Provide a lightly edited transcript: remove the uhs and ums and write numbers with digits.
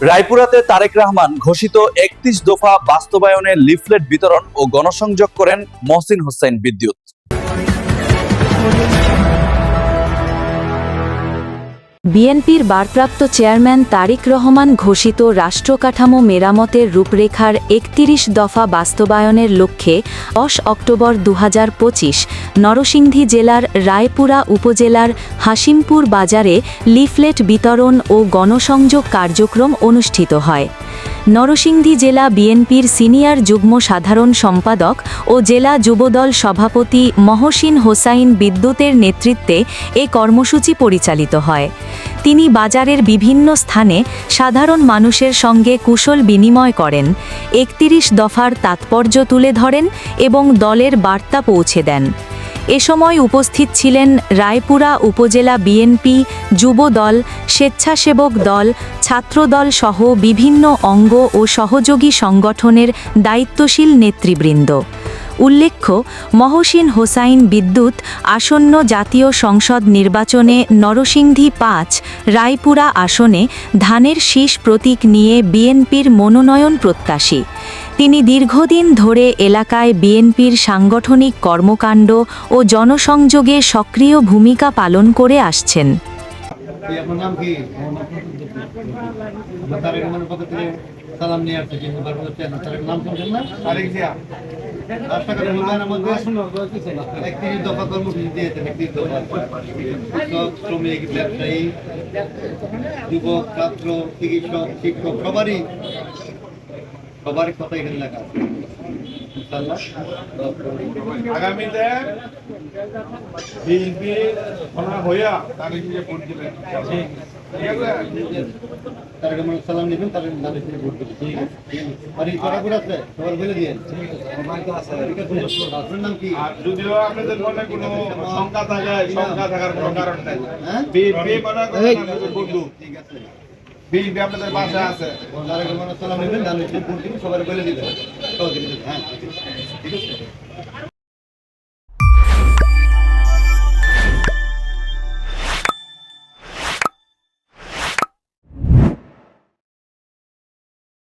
রায়পুরাতে তারেক রহমান ঘোষিত ৩১ দফা বাস্তবায়নে লিফলেট বিতরণ ও গণসংযোগ করেন মহসিন হোসাইন বিদ্যুৎ। বিএনপির ভারপ্রাপ্ত চেয়ারম্যান তারেক রহমান ঘোষিত রাষ্ট্রকাঠামো মেরামতের রূপরেখার ৩১ দফা বাস্তবায়নের লক্ষ্যে ১০ অক্টোবর ২০২৫ নরসিংদী জেলার রায়পুরা উপজেলার হাসিমপুর বাজারে লিফলেট বিতরণ ও গণসংযোগ কার্যক্রম অনুষ্ঠিত হয়। নরসিংদী জেলা বিএনপির সিনিয়র যুগ্ম সাধারণ সম্পাদক ও জেলা যুবদল সভাপতি মহসিন হোসাইন বিদ্যুতের নেতৃত্বে এ কর্মসূচি পরিচালিত হয়। তিনি বাজারের বিভিন্ন স্থানে সাধারণ মানুষের সঙ্গে কুশল বিনিময় করেন, ৩১ দফার তাৎপর্য তুলে ধরেন এবং দলের বার্তা পৌঁছে দেন। এ সময় উপস্থিত ছিলেন রায়পুরা উপজেলা বিএনপি, যুবদল, স্বেচ্ছাসেবক দল, ছাত্রদল সহ বিভিন্ন অঙ্গ ও সহযোগী সংগঠনের দায়িত্বশীল নেতৃবৃন্দ। উল্লেখ্য, মহসিন হোসাইন বিদ্যুৎ আসন্ন জাতীয় সংসদ নির্বাচনে নরসিংদী ৫ রায়পুরা আসনে ধানের শীষ প্রতীক নিয়ে বিএনপির মনোনয়ন প্রত্যাশী। তিনি দীর্ঘদিন ধরে এলাকায় বিএনপির সাংগঠনিক কর্মকাণ্ড ও জনসংযোগে সক্রিয় ভূমিকা পালন করে আসছেন। সালাম নিয়ে আসছে কিন্তু তার নাম শুনছেন না? তারেক জিয়া রাস্তাঘাটের উন্নয়নের মধ্যে ৩১ দফা কর্মসূচি দিয়েছেন। ৩১ দফা কৃষক, শ্রমিক, ব্যবসায়ী, যুবক, ছাত্র, চিকিৎসক, শিক্ষক সবারই কথা এখানে লেখা আছে। আগামীতে বিএনপি হইয়া তারিখ ভোট দিবেন। সালাম নেবেন, তাদের ভোট দেবেন। আর এই কড়াগুলো আছে সবার বলে দিয়ে আপনার নাম কি? যদিও আপনাদের মনে কোনো শঙ্কা থাকে, শঙ্কা থাকার কোনো কারণ নাই। বিএনপি মনে করেন বন্ধু, ঠিক আছে। বিএনপি আপনাদের পাশে আছে। সালাম নেবেন, ভোট দিবেন, সবার বলে দিবেন। হ্যাঁ, ঠিক আছে।